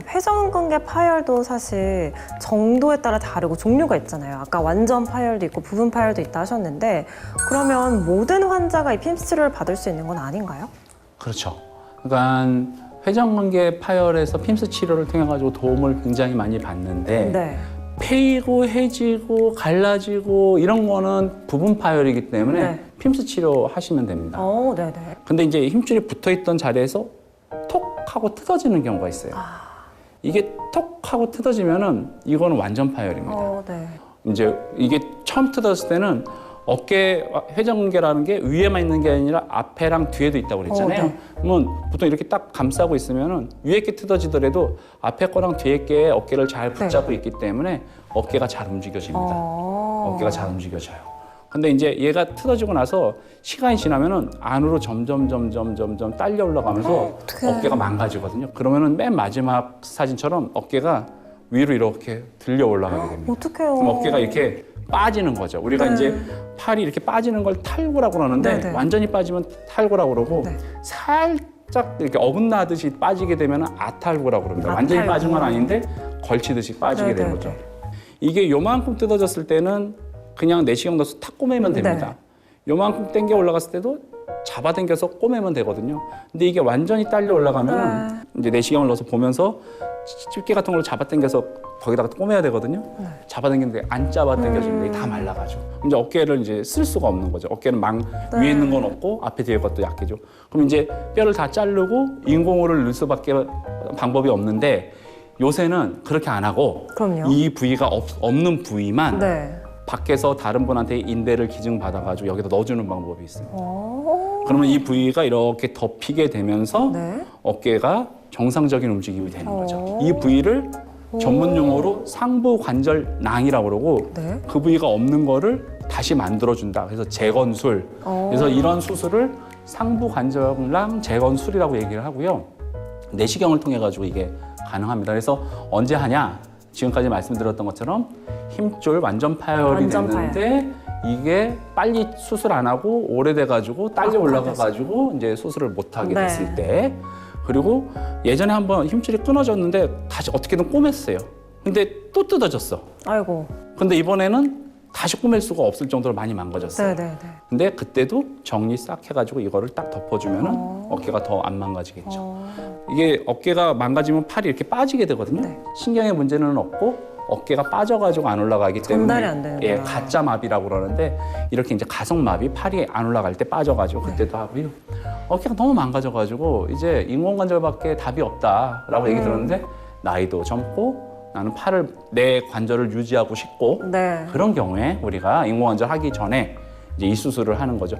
회전근개 파열도 사실 정도에 따라 다르고 종류가 있잖아요. 아까 완전 파열도 있고 부분 파열도 있다 하셨는데 그러면 모든 환자가 이 핀스 치료를 받을 수 있는 건 아닌가요? 그렇죠. 그러니까 회전근개 파열에서 핀스 치료를 통해 가지고 도움을 굉장히 많이 받는데 네. 패이고 해지고 갈라지고 이런 거는 부분 파열이기 때문에 네. 핀스 치료 하시면 됩니다. 네네. 근데 이제 힘줄이 붙어 있던 자리에서 톡 하고 뜯어지는 경우가 있어요. 이게 톡 하고 뜯어지면은 이거는 완전 파열입니다. 네. 이제 이게 처음 뜯었을 때는 어깨 회전근개라는 게 위에만 있는 게 아니라 앞에랑 뒤에도 있다고 그랬잖아요. 네. 그러면 보통 이렇게 딱 감싸고 있으면은 위에 게 뜯어지더라도 앞에 거랑 뒤에 게 어깨를 잘 붙잡고 있기 때문에 어깨가 잘 움직여집니다. 어깨가 잘 움직여져요. 근데 이제 얘가 뜯어지고 나서 시간이 지나면은 안으로 점점 딸려 올라가면서 어깨가 망가지거든요. 그러면은 맨 마지막 사진처럼 어깨가 위로 이렇게 들려 올라가게 됩니다. 어떡해요. 그럼 어깨가 이렇게 빠지는 거죠. 우리가 이제 팔이 이렇게 빠지는 걸 탈구라고 그러는데 네네. 완전히 빠지면 탈구라고 그러고 네. 살짝 이렇게 어긋나듯이 빠지게 되면 아탈구라고 그럽니다. 완전히 아탈구. 빠진 건 아닌데 걸치듯이 빠지게 되는 거죠. 이게 요만큼 뜯어졌을 때는 그냥 내시경 넣어서 탁 꼬매면 됩니다. 요만큼 당겨 올라갔을 때도 잡아당겨서 꼬매면 되거든요. 근데 이게 완전히 딸려 올라가면 이제 내시경을 넣어서 보면서 집게 같은 걸로 잡아당겨서 거기다가 꼬매야 되거든요. 잡아당기는데 안 잡아당겨지면 이게 다 말라가죠. 이제 어깨를 이제 쓸 수가 없는 거죠. 어깨는 위에 있는 건 없고 앞에 뒤에 것도 약해져. 그럼 이제 뼈를 다 자르고 인공호를 넣을 수밖에 방법이 없는데 요새는 그렇게 안 하고 그럼요. 이 부위가 없는 부위만 네. 밖에서 다른 분한테 인대를 기증받아가지고 여기다 넣어주는 방법이 있어요. 그러면 이 부위가 이렇게 덮이게 되면서 네. 어깨가 정상적인 움직임이 되는 거죠. 이 부위를 전문 용어로 상부 관절낭이라고 그러고 네. 그 부위가 없는 거를 다시 만들어준다. 그래서 재건술. 그래서 이런 수술을 상부 관절낭 재건술이라고 얘기를 하고요. 내시경을 통해 가지고 이게 가능합니다. 그래서 언제 하냐? 지금까지 말씀드렸던 것처럼 힘줄 완전 파열이 됐는데 이게 빨리 수술 안 하고 오래돼가지고 딸려 올라가가지고 이제 수술을 못하게 됐을 때 그리고 예전에 한번 힘줄이 끊어졌는데 다시 어떻게든 꼬맸어요. 근데 또 뜯어졌어. 아이고. 근데 이번에는 다시 꼬맬 수가 없을 정도로 많이 망가졌어요. 네네네. 근데 그때도 정리 싹 해가지고 이거를 딱 덮어주면은 어깨가 더 안 망가지겠죠. 이게 어깨가 망가지면 팔이 이렇게 빠지게 되거든요. 신경의 문제는 없고 어깨가 빠져가지고 안 올라가기 때문에 전달이 안 되는구나. 예, 가짜 마비라고 그러는데 이렇게 이제 가성 마비, 팔이 안 올라갈 때 빠져가지고 그때도 하고요. 어깨가 너무 망가져가지고 이제 인공관절밖에 답이 없다라고 얘기 들었는데 나이도 젊고 나는 내 관절을 유지하고 싶고 네. 그런 경우에 우리가 인공관절 하기 전에 이제 이 수술을 하는 거죠.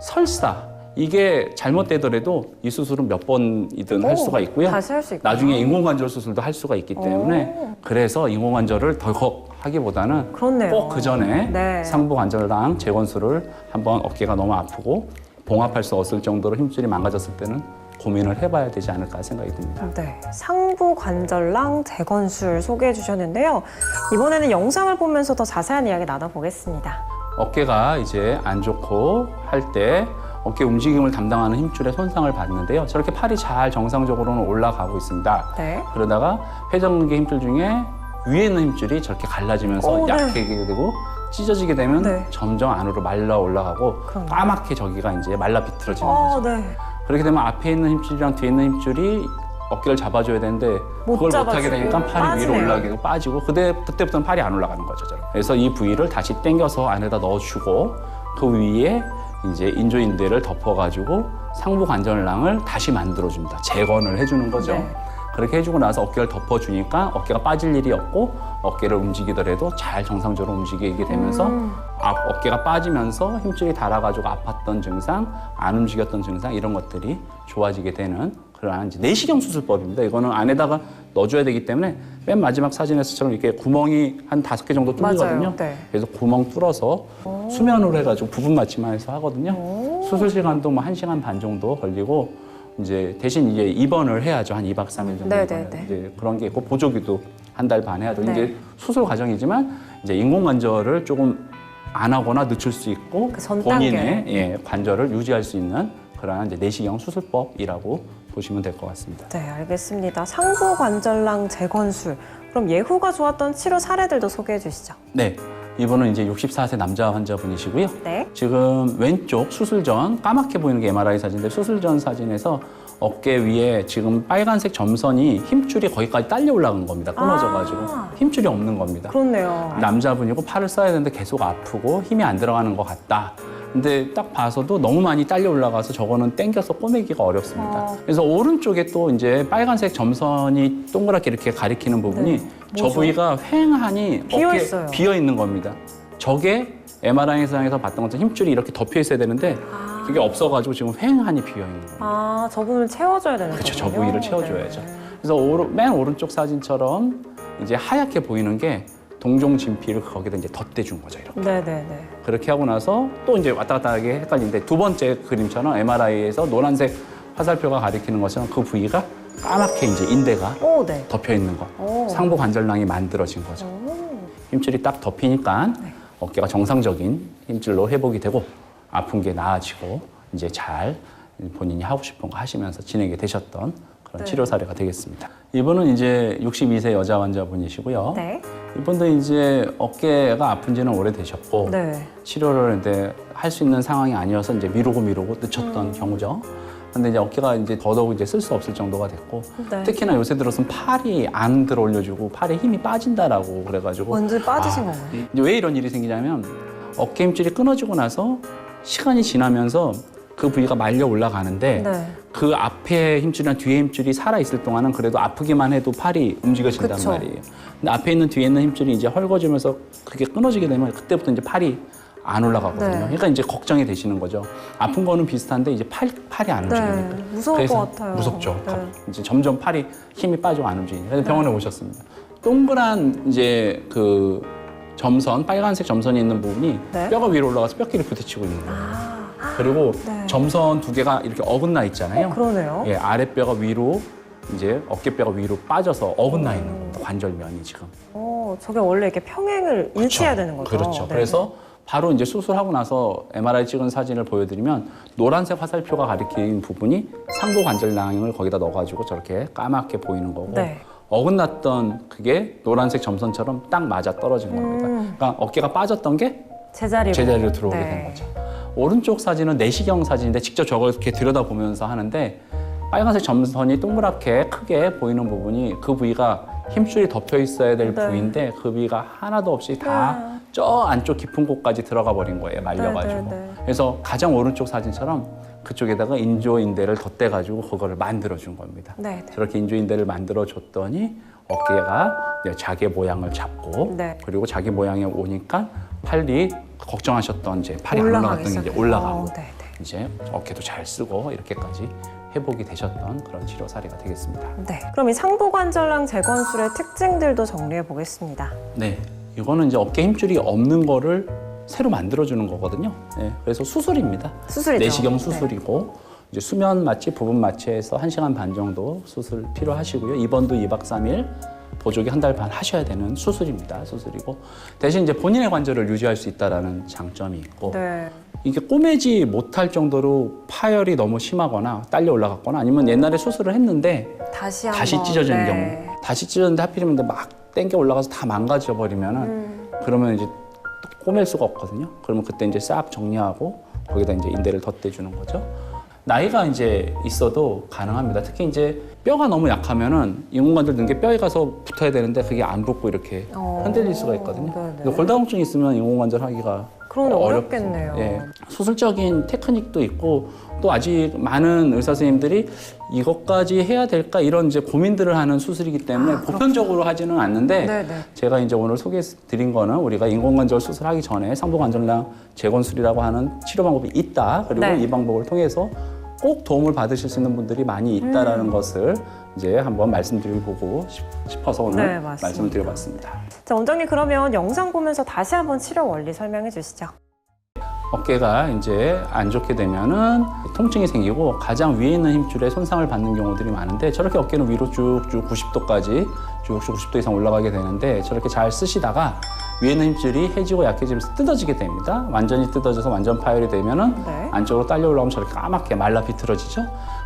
설사 이게 잘못되더라도 이 수술은 몇 번이든 할 수가 있고요. 다시 할 수 있고. 나중에 인공관절 수술도 할 수가 있기 때문에 그래서 인공관절을 덜컥 하기보다는 그렇네요. 꼭 그 전에 네. 상부관절랑 재건술을 한번 어깨가 너무 아프고 봉합할 수 없을 정도로 힘줄이 망가졌을 때는 고민을 해봐야 되지 않을까 생각이 듭니다. 네, 상부 관절낭 재건술 소개해 주셨는데요. 이번에는 영상을 보면서 더 자세한 이야기 나눠보겠습니다. 어깨가 이제 안 좋고 할 때 어깨 움직임을 담당하는 힘줄에 손상을 받는데요. 저렇게 팔이 잘 정상적으로는 올라가고 있습니다. 네. 그러다가 회전근개 힘줄 중에 위에 있는 힘줄이 저렇게 갈라지면서 네. 약해지게 되고 찢어지게 되면 네. 점점 안으로 말라 올라가고 그럼요. 까맣게 저기가 이제 말라 비틀어지는 거죠. 네. 그렇게 되면 앞에 있는 힘줄이랑 뒤에 있는 힘줄이 어깨를 잡아줘야 되는데 그걸 못하게 되니까 팔이 위로 빠지네요. 올라가고 빠지고 그때부터는 팔이 안 올라가는 거죠. 그래서 이 부위를 다시 당겨서 안에다 넣어주고 그 위에 이제 인조인대를 덮어가지고 상부 관절낭을 다시 만들어줍니다. 재건을 해주는 거죠. 네. 그렇게 해주고 나서 어깨를 덮어주니까 어깨가 빠질 일이 없고 어깨를 움직이더라도 잘 정상적으로 움직이게 되면서 어깨가 빠지면서 힘줄이 닳아가지고 아팠던 증상, 안 움직였던 증상 이런 것들이 좋아지게 되는 그러한 이제 내시경 수술법입니다. 이거는 안에다가 넣어줘야 되기 때문에 맨 마지막 사진에서처럼 이렇게 구멍이 한 5개 정도 뚫리거든요. 맞아요. 네. 그래서 구멍 뚫어서 수면으로 해가지고 부분 맞춤만 해서 하거든요. 수술 시간도 뭐 1시간 반 정도 걸리고 이제 대신 이제 입원을 해야죠. 한 2박 3일 정도 입원을. 이제 그런 게 있고 보조기도 한 달 반 해야 되고 이제 수술 과정이지만 이제 인공관절을 조금 안 하거나 늦출 수 있고 그 전 단계. 본인의 관절을 유지할 수 있는 그러한 이제 내시경 수술법이라고 보시면 될 것 같습니다. 네, 알겠습니다. 상부 관절낭 재건술. 그럼 예후가 좋았던 치료 사례들도 소개해 주시죠. 네, 이분은 이제 64세 남자 환자분이시고요. 네. 지금 왼쪽 수술 전 까맣게 보이는 게 MRI 사진인데 수술 전 사진에서 어깨 위에 지금 빨간색 점선이 힘줄이 거기까지 딸려 올라간 겁니다. 끊어져가지고 힘줄이 없는 겁니다. 그렇네요. 남자분이고 팔을 써야 되는데 계속 아프고 힘이 안 들어가는 것 같다. 근데 딱 봐서도 너무 많이 딸려 올라가서 저거는 당겨서 꼬매기가 어렵습니다. 그래서 오른쪽에 또 이제 빨간색 점선이 동그랗게 이렇게 가리키는 부분이 저 뭐죠? 부위가 횡하니 비어 있어요. 비어 있는 겁니다. 저게 MRI상에서 봤던 것처럼 힘줄이 이렇게 덮여 있어야 되는데 그게 없어가지고 지금 횡하니 비어 있는 거예요. 아, 저 부분을 채워줘야 되는 거군요. 그렇죠. 저 부위를 채워줘야죠. 그래서 맨 오른쪽 사진처럼 이제 하얗게 보이는 게 동종 진피를 거기다 이제 덧대준 거죠. 이렇게. 네네네. 그렇게 하고 나서 또 이제 왔다 갔다 하게 헷갈리는데 두 번째 그림처럼 MRI에서 노란색 화살표가 가리키는 것처럼 그 부위가 까맣게 이제 인대가 오, 네. 덮여 있는 거. 오. 상부 관절낭이 만들어진 거죠. 힘줄이 딱 덮이니까 어깨가 정상적인 힘줄로 회복이 되고 아픈 게 나아지고 이제 잘 본인이 하고 싶은 거 하시면서 진행이 되셨던 그런 치료 사례가 되겠습니다. 이분은 이제 62세 여자 환자분이시고요. 네. 이분도 이제 어깨가 아픈 지는 오래되셨고 네. 치료를 이제 할 수 있는 상황이 아니어서 이제 미루고 늦췄던 경우죠. 근데 이제 어깨가 이제 더더욱 이제 쓸 수 없을 정도가 됐고 네. 특히나 요새 들어서는 팔이 안 들어 올려주고 팔에 힘이 빠진다라고 그래가지고 완전 빠지신 건가요? 이제 왜 이런 일이 생기냐면 어깨 힘줄이 끊어지고 나서 시간이 지나면서 그 부위가 말려 올라가는데 네. 그 앞에 힘줄이나 뒤에 힘줄이 살아있을 동안은 그래도 아프기만 해도 팔이 움직여진단 그쵸. 말이에요. 근데 앞에 있는 뒤에 있는 힘줄이 이제 헐거지면서 그게 끊어지게 되면 그때부터 이제 팔이 안 올라가거든요. 네. 그러니까 이제 걱정이 되시는 거죠. 아픈 거는 비슷한데 이제 팔이 안 움직이니까. 네. 무서울 그래서 것 같아요. 무섭죠. 네. 이제 점점 팔이 힘이 빠지고 안 움직이니까. 그래서 병원에 오셨습니다. 동그란 이제 그 점선, 빨간색 점선이 있는 부분이 네. 뼈가 위로 올라가서 뼈끼리 부딪히고 있는 거예요. 그리고 네. 점선 두 개가 이렇게 어긋나 있잖아요. 그러네요. 예, 아랫뼈가 위로 이제 어깨뼈가 위로 빠져서 어긋나 있는 겁니다. 관절면이 지금. 저게 원래 이렇게 평행을 일치해야 되는 거죠. 그렇죠. 네. 그래서 바로 이제 수술하고 나서 MRI 찍은 사진을 보여드리면 노란색 화살표가 가리킨 부분이 상부 관절낭을 거기다 넣어가지고 저렇게 까맣게 보이는 거고 네. 어긋났던 그게 노란색 점선처럼 딱 맞아 떨어진 겁니다. 그러니까 어깨가 빠졌던 게 제자리로 들어오게 네. 된 거죠. 오른쪽 사진은 내시경 사진인데 직접 저걸 이렇게 들여다보면서 하는데 빨간색 점선이 동그랗게 크게 보이는 부분이 그 부위가 힘줄이 덮여 있어야 될 네. 부위인데 그 부위가 하나도 없이 다 저 안쪽 깊은 곳까지 들어가 버린 거예요. 말려가지고. 네. 그래서 가장 오른쪽 사진처럼 그쪽에다가 인조인대를 덧대가지고 그거를 만들어준 겁니다. 네. 저렇게 인조인대를 만들어줬더니 어깨가 이제 자기 모양을 잡고 네. 그리고 자기 모양에 오니까 팔이 걱정하셨던 이제 팔이 안 올라가기 올라갔던 게 이제 시작해요. 올라가고 네. 이제 어깨도 잘 쓰고 이렇게까지 회복이 되셨던 그런 치료 사례가 되겠습니다. 네. 그럼 이 상부관절낭 재건술의 특징들도 정리해 보겠습니다. 네, 이거는 이제 어깨 힘줄이 없는 거를 새로 만들어주는 거거든요. 네, 그래서 수술입니다. 수술이죠. 내시경 네. 수술이고 이제 수면 마취, 부분 마취해서 1시간 반 정도 수술 필요하시고요. 입원도 2박 3일, 보조기 한 달 반 하셔야 되는 수술입니다. 수술이고 대신 이제 본인의 관절을 유지할 수 있다라는 장점이 있고 네. 이게 꼬매지 못할 정도로 파열이 너무 심하거나 딸려 올라갔거나 아니면 옛날에 수술을 했는데 다시 다시 한번. 찢어지는 네. 경우 다시 찢어졌는데 하필이면 막 땡겨 올라가서 다 망가져 버리면은 그러면 이제 또 꼬맬 수가 없거든요. 그러면 그때 이제 싹 정리하고 거기다 이제 인대를 덧대주는 거죠. 나이가 이제 있어도 가능합니다. 특히 이제 뼈가 너무 약하면은 인공관절 넣은 게 뼈에 가서 붙어야 되는데 그게 안 붙고 이렇게 흔들릴 수가 있거든요. 네네. 근데 골다공증이 있으면 인공관절 하기가 그러네, 어렵죠. 어렵겠네요. 예. 수술적인 테크닉도 있고 또 아직 많은 의사 선생님들이 이것까지 해야 될까 이런 이제 고민들을 하는 수술이기 때문에 보편적으로 하지는 않는데 네네. 제가 이제 오늘 소개해드린 거는 우리가 인공관절 수술하기 전에 상부관절낭 재건술이라고 하는 치료 방법이 있다. 그리고 네. 이 방법을 통해서 꼭 도움을 받으실 수 있는 분들이 많이 있다라는 것을 이제 한번 말씀드리고 싶어서 오늘 네, 맞습니다. 말씀을 드려봤습니다. 자, 원장님 그러면 영상 보면서 다시 한번 치료 원리 설명해 주시죠. 어깨가 이제 안 좋게 되면은 통증이 생기고 가장 위에 있는 힘줄에 손상을 받는 경우들이 많은데 저렇게 어깨는 위로 쭉쭉 90도까지 역시 90도 이상 올라가게 되는데 저렇게 잘 쓰시다가 위에 있는 힘줄이 해지고 약해지면서 뜯어지게 됩니다. 완전히 뜯어져서 완전 파열이 되면은 네. 안쪽으로 딸려 올라오면 저렇게 까맣게 말라 비틀어지죠.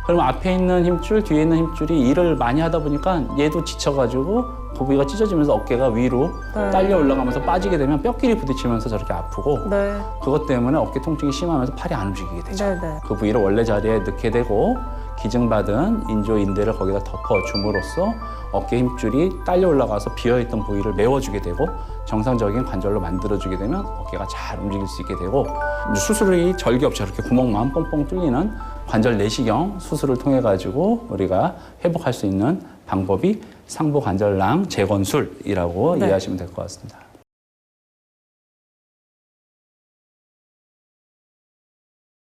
그러면 앞에 있는 힘줄, 뒤에 있는 힘줄이 일을 많이 하다 보니까 얘도 지쳐가지고 그 부위가 찢어지면서 어깨가 위로 네. 딸려 올라가면서 빠지게 되면 뼈끼리 부딪히면서 저렇게 아프고 네. 그것 때문에 어깨 통증이 심하면서 팔이 안 움직이게 되죠. 네, 네. 그 부위를 원래 자리에 넣게 되고 기증받은 인조인대를 거기다 덮어줌으로써 어깨 힘줄이 딸려 올라가서 비어있던 부위를 메워주게 되고 정상적인 관절로 만들어주게 되면 어깨가 잘 움직일 수 있게 되고 수술이 절개 없이 이렇게 구멍만 뻥뻥 뚫리는 관절 내시경 수술을 통해 가지고 우리가 회복할 수 있는 방법이 상부 관절낭 재건술이라고 네. 이해하시면 될 것 같습니다.